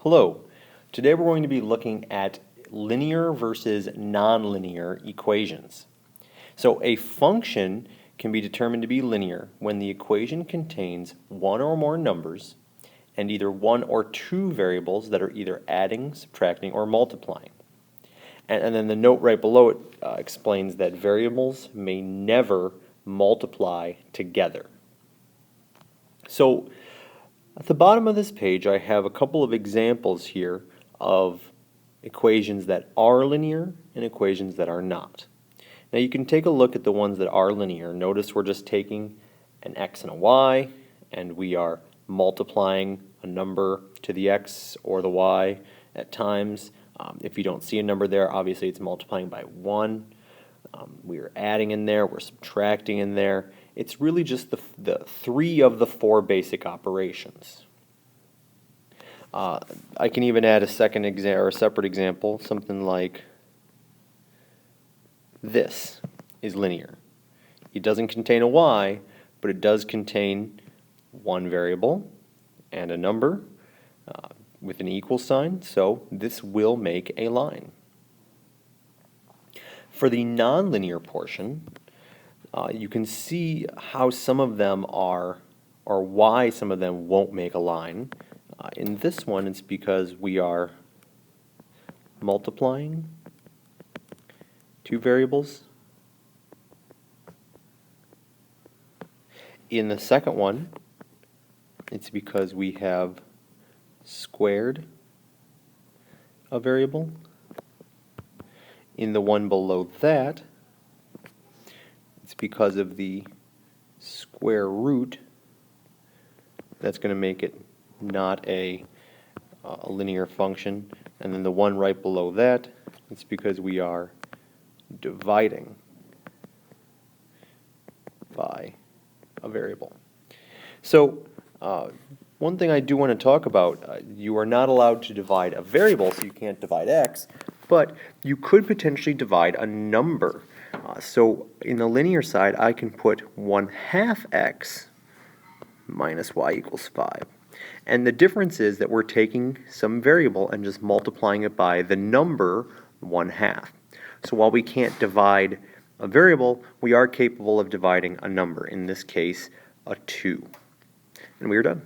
Hello. Today we're going to be looking at linear versus nonlinear equations. So a function can be determined to be linear when the equation contains one or more numbers and either one or two variables that are either adding, subtracting, or multiplying. And then the note right below it explains that variables may never multiply together. So at the bottom of this page, I have a couple of examples here of equations that are linear and equations that are not. Now you can take a look at the ones that are linear. Notice we're just taking an x and a y, and we are multiplying a number to the x or the y at times. If you don't see a number there, obviously it's multiplying by 1. We are adding in there, we're subtracting in there. It's really just the three of the four basic operations. I can even add a separate example, something like this is linear. It doesn't contain a y, but it does contain one variable and a number with an equal sign, so this will make a line. For the nonlinear portion, you can see how some of them are, or why some of them won't make a line. In this one, it's because we are multiplying two variables. In the second one, it's because we have squared a variable. In the one below that, it's because of the square root. That's going to make it not a linear function. And then the one right below that, it's because we are dividing by a variable. So one thing I do want to talk about, you are not allowed to divide a variable, so you can't divide x, but you could potentially divide a number. So in the linear side, I can put 1/2 x minus y equals 5. And the difference is that we're taking some variable and just multiplying it by the number 1/2. So while we can't divide a variable, we are capable of dividing a number, in this case, a 2. And we are done.